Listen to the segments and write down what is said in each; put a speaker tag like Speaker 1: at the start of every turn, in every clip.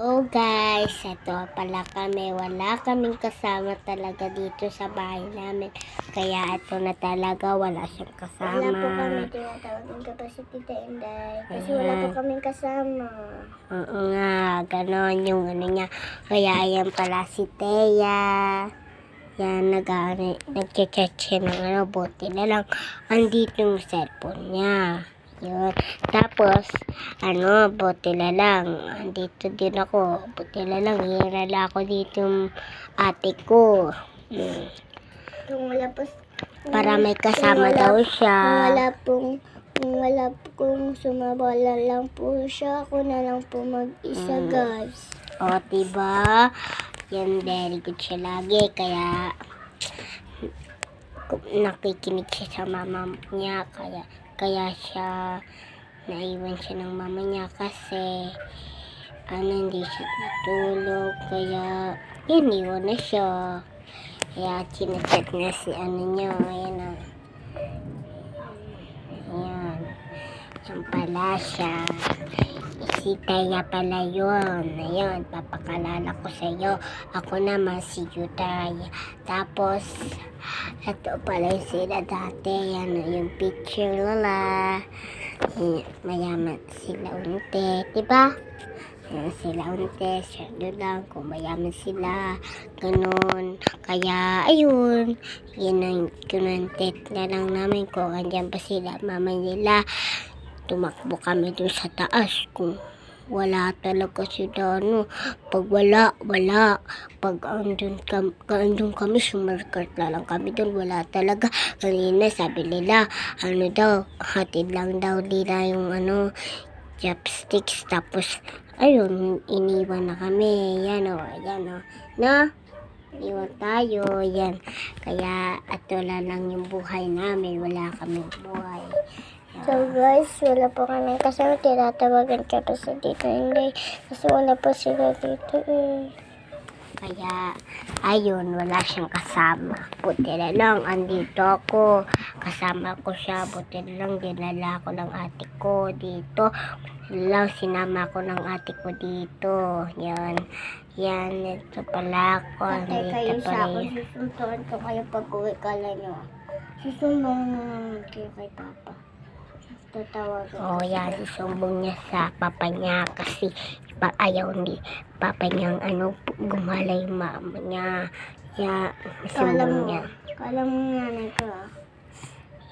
Speaker 1: Oh guys, ito pala kami. Wala kaming kasama talaga dito sa bahay namin. Kaya ito na talaga, wala siyang kasama.
Speaker 2: Wala po kami tinatawagin ka pa si Tita Inday. Kasi wala po kaming kasama.
Speaker 1: Oo nga, ganon yung ano niya. Kaya ayan pala si Thea. Yan, nag-chat siya ng buti na lang. Andito yung cellphone niya. Yun. Tapos, buti na lang. Andito din ako. Buti na lang. Hirala ako dito yung ate ko.
Speaker 2: Kung wala po,
Speaker 1: Para may kasama daw siya.
Speaker 2: kung wala pong sumabala lang po siya, ako na lang po mag-isa, guys.
Speaker 1: O, diba? Yan, very good siya lagi. Kaya, nakikinig siya sa mama niya. Kaya siya, naiwan siya ng mama niya kasi, hindi siya natulog. Kaya, iniwan na siya. Kaya, chinachat na si niya. Ayan na. Ayan. Yan pala siya. Si Thea pala yun. Ayun, papakalala ko sa iyo. Ako naman si Yutay. Tapos, ito pala yung sila dati. Yan yung picture nila. Mayaman sila unti. Diba? Yan sila unti. Shadow lang kung mayaman sila. Ganun. Kaya, ayun. Yan ang kinantit na lang namin kung andyan pa sila. Mama nila. Tumakbo kami dun sa taas kung wala talaga si Dano. Pag wala. Pag andun kami, sumarkart na lang kami dun. Wala talaga. Kanina sabi nila, hatid lang daw nila yung chopsticks. Tapos, ayun, iniwan na kami. Yan o. Na? Iwan tayo. Yan. Kaya, ato lang yung buhay namin. Wala kaming buhay.
Speaker 2: So guys, wala po kami kasama. Tinatawagan ka pa sa Tita Inday. Kasi wala po sila dito
Speaker 1: Kaya, ayun, wala siyang kasama. Buti na lang, andito ako. Kasama ko siya. Buti na lang, dinala ko ng ate ko dito. Buti na lang, sinama ko ng ate ko dito. Yan, ito pala ako.
Speaker 2: Patay kayo sa ako. Susuntuan ko kayo pag-uwi ka lang nyo. Susumbong kayo kay Papa. Tatawagan.
Speaker 1: Yan, susumbong niya sa papa niya kasi ayaw ni papa niyang gumala yung mama niya. Susumbong niya.
Speaker 2: Kala mo nanay ko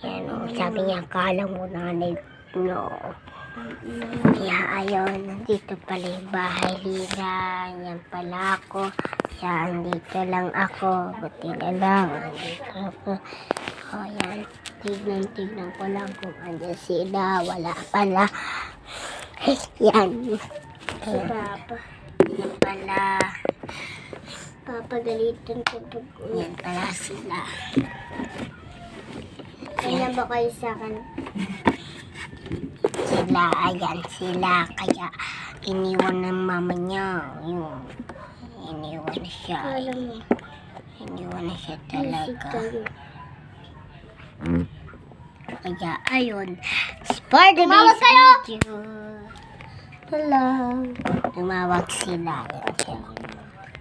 Speaker 1: Yan sabi niya, kala mo nanay no. Kaya ayun, nandito pala yung bahay nila. Yan pala ako. Kaya andito lang ako. Buti na lang, andito ako. Yan. Tignan ko lang kung andyan sila. Wala pala. Yan.
Speaker 2: Si Papa.
Speaker 1: Yan pala.
Speaker 2: Papagalitan ko pag-uwi.
Speaker 1: Yan pala sila.
Speaker 2: Kaya ba kayo sa akin?
Speaker 1: Ayan sila. Kaya iniwan ng mama niya. Yung iniwan na siya. Iniwan na siya talaga. Kaya, ayun. For the video. Hello. Tumawag sila.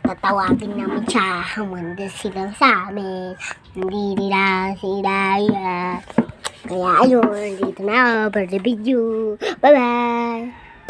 Speaker 1: Tatawagin namin siya. Humanda silang sa amin. Hindi nila sila. Kaya, ayun. Dito na ako for the video. Bye-bye.